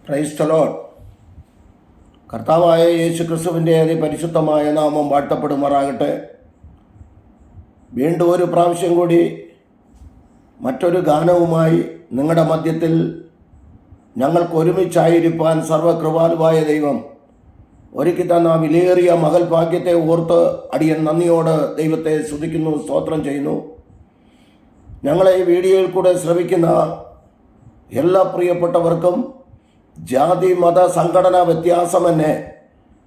Praise the Lord. കർത്താവായ യേശു ക്രിസ്തുവിൻ്റെ അതിപരിശുദ്ധമായ നാമം വാഴ്ത്തപ്പെടുമാറാകട്ടെ. വീണ്ടും ഒരു പ്രാവശ്യം കൂടി മറ്റൊരു ഗാനവുമായി നിങ്ങളുടെ മധ്യത്തിൽ ഞങ്ങൾക്ക് ഒരുമിച്ചായിരിക്കാൻ സർവകൃപാലുവായ ദൈവം ഒരുക്കി തന്ന വിലയേറിയ മകൾ ഭാഗ്യത്തെ ഓർത്ത് അടിയൻ നന്ദിയോട് ദൈവത്തെ സ്തുതിക്കുന്നു, സ്തോത്രം ചെയ്യുന്നു. ഞങ്ങളെ ഈ വീഡിയോയിൽ കൂടെ ശ്രവിക്കുന്ന എല്ലാ പ്രിയപ്പെട്ടവർക്കും ജാതി മത സംഘടനാ വ്യത്യാസമെന്നെ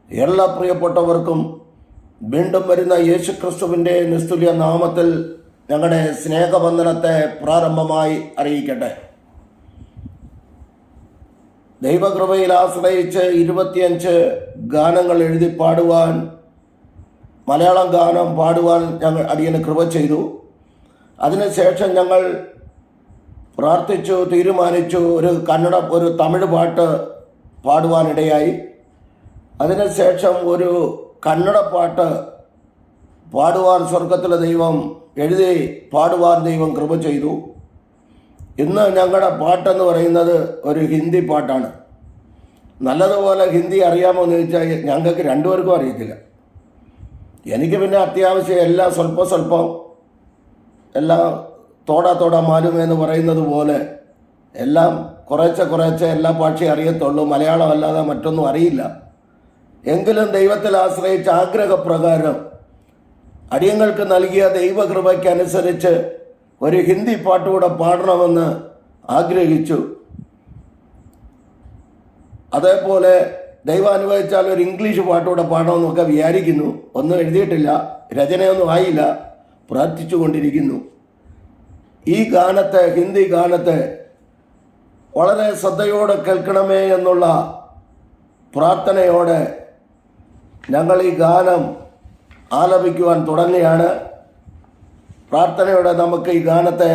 എല്ലാ പ്രിയപ്പെട്ടവർക്കും വീണ്ടും വരുന്ന യേശുക്രിസ്തുവിൻ്റെ നിസ്തുല്യ നാമത്തിൽ ഞങ്ങളുടെ സ്നേഹവന്ദനത്തെ പ്രാരംഭമായി അറിയിക്കട്ടെ. ദൈവകൃപയിൽ ആശ്രയിച്ച് 25 ഗാനങ്ങൾ എഴുതി പാടുവാൻ, മലയാളം ഗാനം പാടുവാൻ ഞങ്ങൾ അടിയന് കൃപ ചെയ്തു. അതിനുശേഷം ഞങ്ങൾ പ്രാർത്ഥിച്ചു, തീരുമാനിച്ചു ഒരു തമിഴ് പാട്ട് പാടുവാനിടയായി. അതിനുശേഷം ഒരു കന്നഡ പാട്ട് പാടുവാൻ സ്വർഗത്തിലെ ദൈവം എഴുതി പാടുവാൻ ദൈവം കൃപ ചെയ്തു. ഇന്ന് ഞങ്ങളുടെ പാട്ടെന്ന് പറയുന്നത് ഒരു ഹിന്ദി പാട്ടാണ്. നല്ലതുപോലെ ഹിന്ദി അറിയാമോ എന്ന് ചോദിച്ചാൽ ഞങ്ങൾക്ക് രണ്ടുപേർക്കും അറിയത്തില്ല. എനിക്ക് പിന്നെ അത്യാവശ്യം എല്ലാം സ്വല്പം എല്ലാം തോടാ മാലും എന്ന് പറയുന്നത് പോലെ എല്ലാം കുറേശ്ശെ എല്ലാ ഭാഷയും അറിയത്തുള്ളൂ. മലയാളം അല്ലാതെ മറ്റൊന്നും അറിയില്ല. എങ്കിലും ദൈവത്തിൽ ആശ്രയിച്ച ആഗ്രഹപ്രകാരം അടിയങ്ങൾക്ക് നൽകിയ ദൈവകൃപയ്ക്കനുസരിച്ച് ഒരു ഹിന്ദി പാട്ടുകൂടെ പാടണമെന്ന് ആഗ്രഹിച്ചു. അതേപോലെ ദൈവം അനുവദിച്ചാൽ ഒരു ഇംഗ്ലീഷ് പാട്ടുകൂടെ പാടണമെന്നൊക്കെ വിചാരിക്കുന്നു. ഒന്നും എഴുതിയിട്ടില്ല, രചനയൊന്നും ആയില്ല, പ്രാർത്ഥിച്ചു കൊണ്ടിരിക്കുന്നു. ഈ ഗാനത്തെ, ഹിന്ദി ഗാനത്തെ വളരെ ശ്രദ്ധയോടെ കേൾക്കണമേ എന്നുള്ള പ്രാർത്ഥനയോടെ ഞങ്ങൾ ഈ ഗാനം ആലപിക്കുവാൻ തുടങ്ങുകയാണ്. പ്രാർത്ഥനയോടെ നമുക്ക് ഈ ഗാനത്തെ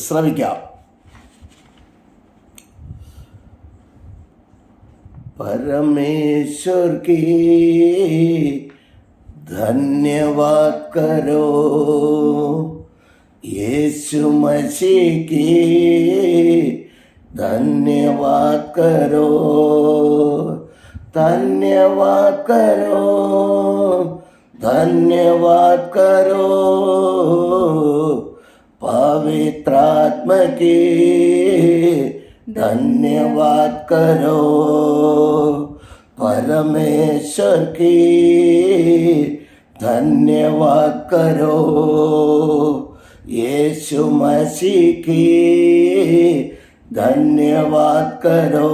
ശ്രവിക്കാം. परमेश्वर की धन्यवाद करो, यीशु मसीह की धन्यवाद करो, धन्यवाद करो, धन्यवाद करो, पवित्र आत्मा की धन्यवाद करो, परमेश्वर की धन्यवाद करो, यीशु मसीह की धन्यवाद करो,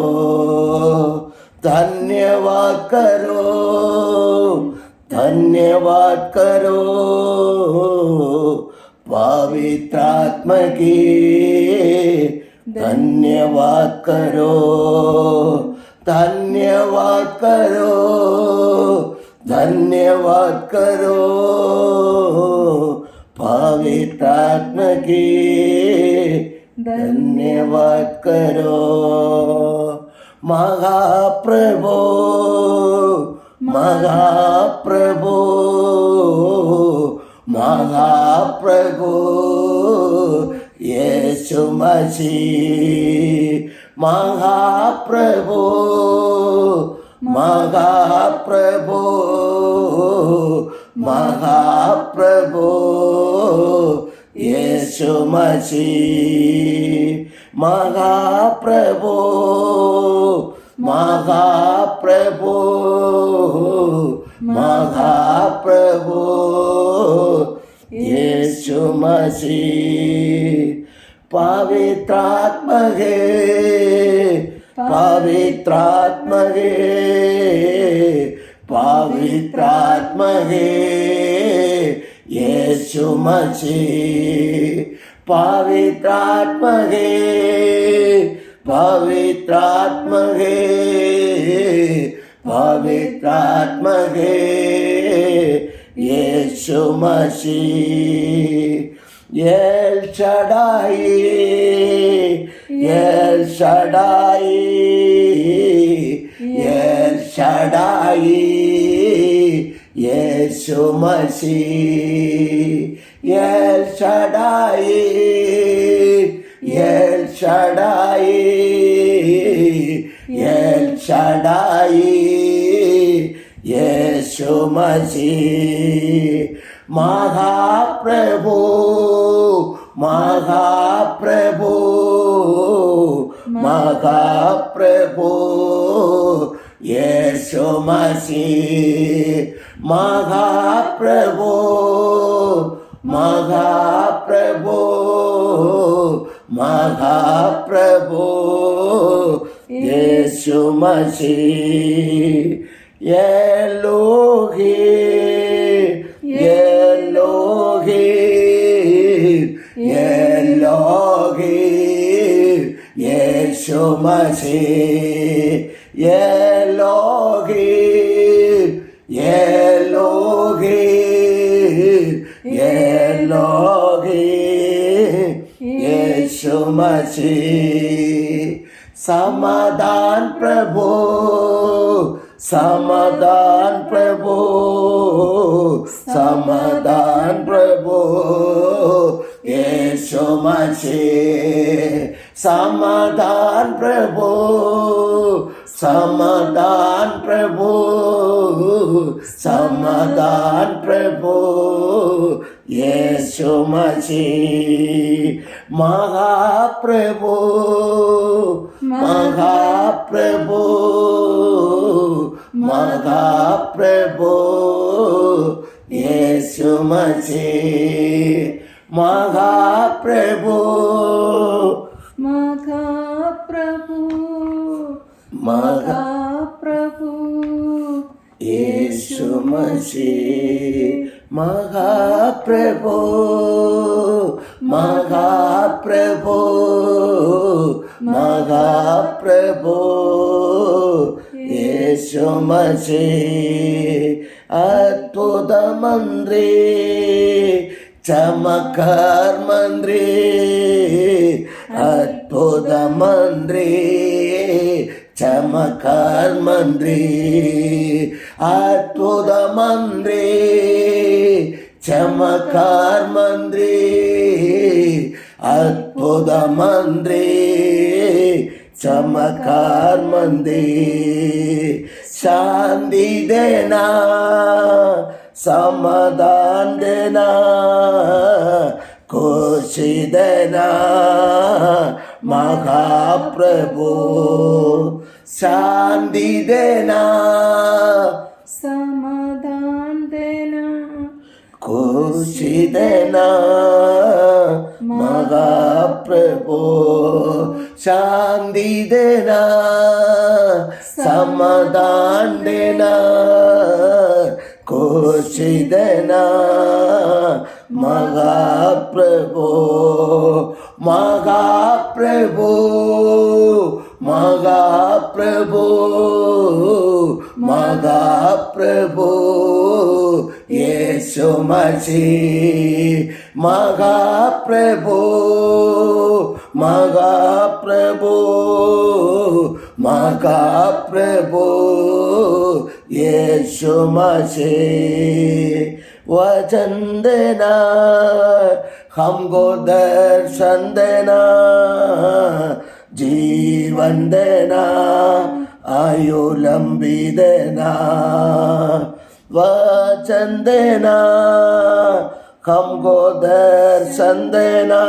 धन्यवाद करो, धन्यवाद करो, पवित्र आत्मा की धन्यवाद करो, धन्यवाद करो, धन्यवाद करो, पवित्र आत्मा की धन्यवाद करो, महाप्रभु, महाप्रभु, महाप्रभु यीशु मसीह, महाप्रभु, महाप्रभु, महाप्रभु यीशु मसीह, महाप्रभु, महाप्रभु, महाप्रभु यीशु मसीह, पवित्र आत्मा है, पवित्र आत्मा है, पवित्र आत्मा है, यीशु मसीह, पवित्र आत्मा है, पवित्र आत्मा है, पवित्र आत्मा है, यीशु मसीह, El Shaddai, El Shaddai, El Shaddai, Yeshu Masih, El Shaddai, El Shaddai, യേശു മസീഹ് മഹാപ്രഭു മഹാപ്രഭു മഹാപ്രഭു യേശു മസീഹ് മഹാപ്രഭു മഹാപ്രഭു മഹാപ്രഭു യേശു മസീഹ് എലോഹി എലോഹി എലോഹി യേശു മസീഹ് എലോഹി എലോഹി എലോഹി യേശു മസീഹ് समाधान प्रभु समाधान प्रभु समाधान प्रभु यीशु मसीह समाधान प्रभु समाधान प्रभु समाधान प्रभु यीशु मसीह महाप्रभु महाप्रभु महाप्रभु यीशु मसीह महाप्रभु महाप्रभु महाप्रभु यीशु मसीह महाप्रभु महाप्रभु महाप्रभु यीशु मसीह अद्भुत मंत्री चमत्कार मंत्री अद्भुत मंत्री चमत्कार मंत्री अद्भुत मंत्री चमत्कार मंत्री अद्भुत मंत्री चमत्कार मंत्री शांति देना समाधान देना खुशी देना महाप्रभु शांति देना समाधान देना खुशी देना महाप्रभु शांति देना समाधान देना खुशी देना महाप्रभु महाप्रभु महाप्रभु महाप्रभु यीशु मसीह महाप्रभु महाप्रभु महाप्रभु यीशु मसीह वचन देना हमको दर्शन देना जीवन देना आयु लंबी देना वचन देना हमको दर्शन देना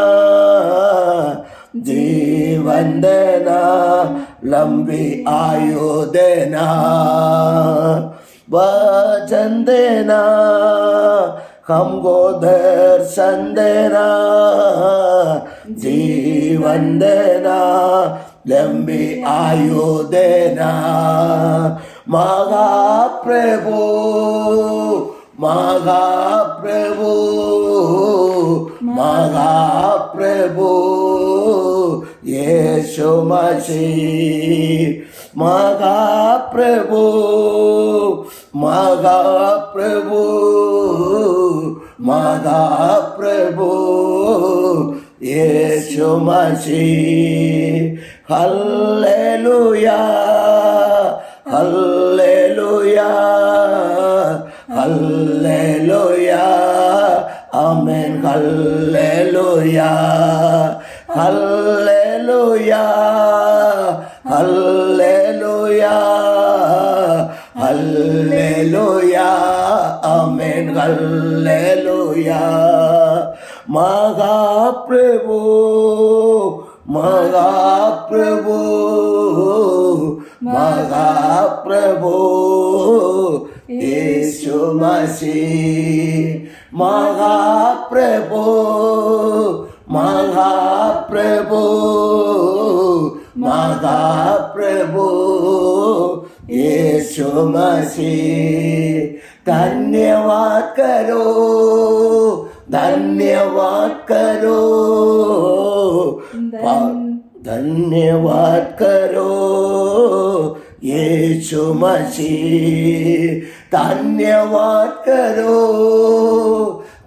जीवन देना लंबी आयु देना वचन देना हमको दर्शन देना जीवन देना लंबी आयु देना महाप्रभु महाप्रभु महाप्रभु यीशु मसीह महाप्रभु महाप्रभु महाप्रभु यीशु मसीह हल्लेलुया हल्लेलुया हल्लेलुया आमेन hallelujah hallelujah hallelujah hallelujah Mahaprabhu Mahaprabhu Mahaprabhu യേശു മസീഹ് മഹാപ്രഭു മഹാപ്രഭു മഹാപ്രഭു യേശു മസീഹ് धन्यवाद करो धन्यवाद करो धन्यवाद करो यीशु मसीह धन्यवाद करो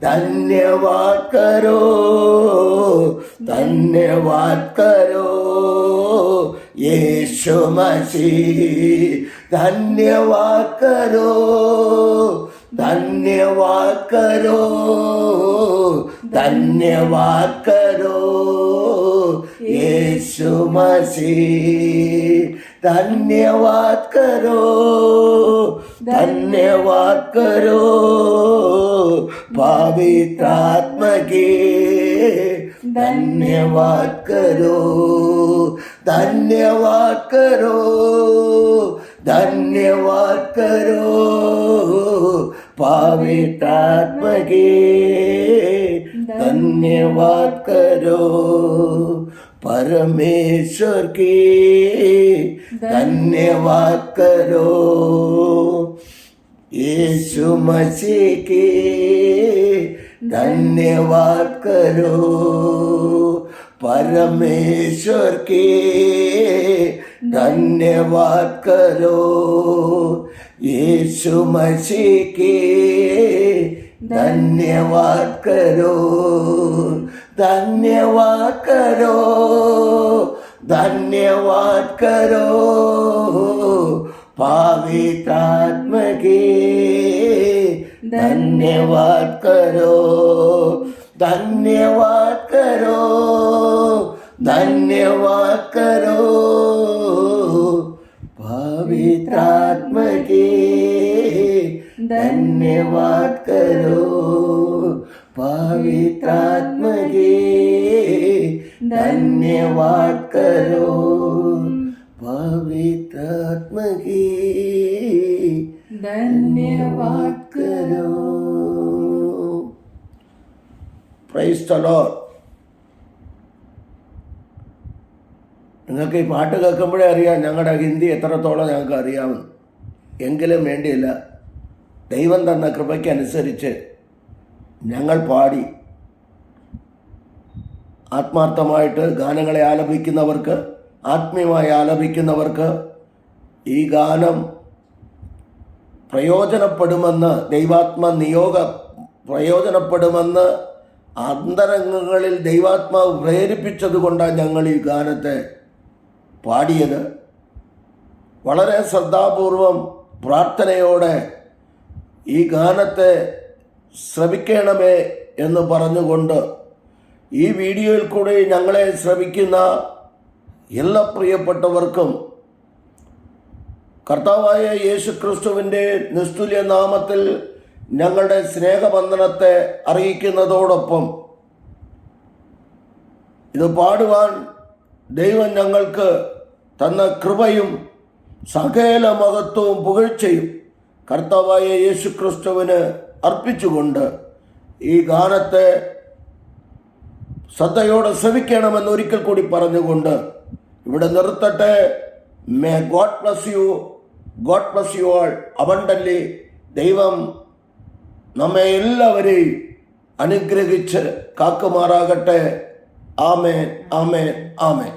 धन्यवाद करो धन्यवाद करो यीशु मसीह धन्यवाद करो धन्यवाद करो धन्यवाद करो यीशु मसीह धन्यवाद करो धन्यवाद करो पवित्र आत्मा के धन्यवाद करो धन्यवाद करो धन्यवाद करो पवित्र आत्मा के धन्यवाद करो परमेश्वर के धन्यवाद करो यीशु मसीह के धन्यवाद करो परमेश्वर के धन्यवाद करो यीशु मसीह के धन्यवाद करो धन्यवाद करो धन्यवाद करो पवित्र आत्मा के धन्यवाद करो धन्यवाद करो धन्यवाद करो पवित्र आत्मा के धन्यवाद करो पवित्र आत्मा के धन्यवाद करो पवित्र आत्मा के धन्यवाद करो പ്രൈസ് ദി ലോർഡ്. നിങ്ങൾക്ക് ഈ പാട്ട് കേൾക്കുമ്പോഴേ അറിയാം ഞങ്ങളുടെ ഹിന്ദി എത്രത്തോളം ഞങ്ങൾക്ക് അറിയാമെന്ന്. എങ്കിലും വേണ്ടിയില്ല, ദൈവം തന്ന കൃപയ്ക്കനുസരിച്ച് ഞങ്ങൾ പാടി. ആത്മാർത്ഥമായിട്ട് ഗാനങ്ങളെ ആലപിക്കുന്നവർക്ക്, ആത്മീയമായി ആലപിക്കുന്നവർക്ക് ഈ ഗാനം പ്രയോജനപ്പെടുമെന്ന്, ദൈവാത്മ നിയോഗം പ്രയോജനപ്പെടുമെന്ന് അന്തരംഗങ്ങളിൽ ദൈവാത്മാവ് പ്രേരിപ്പിച്ചത് കൊണ്ടാണ് ഞങ്ങൾ ഈ ഗാനത്തെ പാടിയത്. വളരെ ശ്രദ്ധാപൂർവം പ്രാർത്ഥനയോടെ ഈ ഗാനത്തെ ശ്രവിക്കണമേ എന്ന് പറഞ്ഞുകൊണ്ട് ഈ വീഡിയോയിൽ കൂടി ഞങ്ങളെ ശ്രവിക്കുന്ന എല്ലാ പ്രിയപ്പെട്ടവർക്കും കർത്താവായ യേശു ക്രിസ്തുവിൻ്റെ നിസ്തുല്യ നാമത്തിൽ ഞങ്ങളുടെ സ്നേഹബന്ധനത്തെ അറിയിക്കുന്നതോടൊപ്പം ഇത് പാടുവാൻ ദൈവം ഞങ്ങൾക്ക് തന്ന കൃപയും സകല മഹത്വവും പുകഴ്ചയും കർത്താവായ യേശു ക്രിസ്തുവിന് അർപ്പിച്ചുകൊണ്ട് ഈ ഗാനത്തെ ശ്രദ്ധയോടെ ശ്രവിക്കണമെന്ന് ഒരിക്കൽ കൂടി പറഞ്ഞുകൊണ്ട് ഇവിടെ നിർത്തട്ടെ. May God bless you all abundantly. ദൈവം നമ്മെ എല്ലാവരെയും അനുഗ്രഹിച്ച് കാക്കുമാറാകട്ടെ. ആമേൻ, ആമേൻ, ആമേൻ.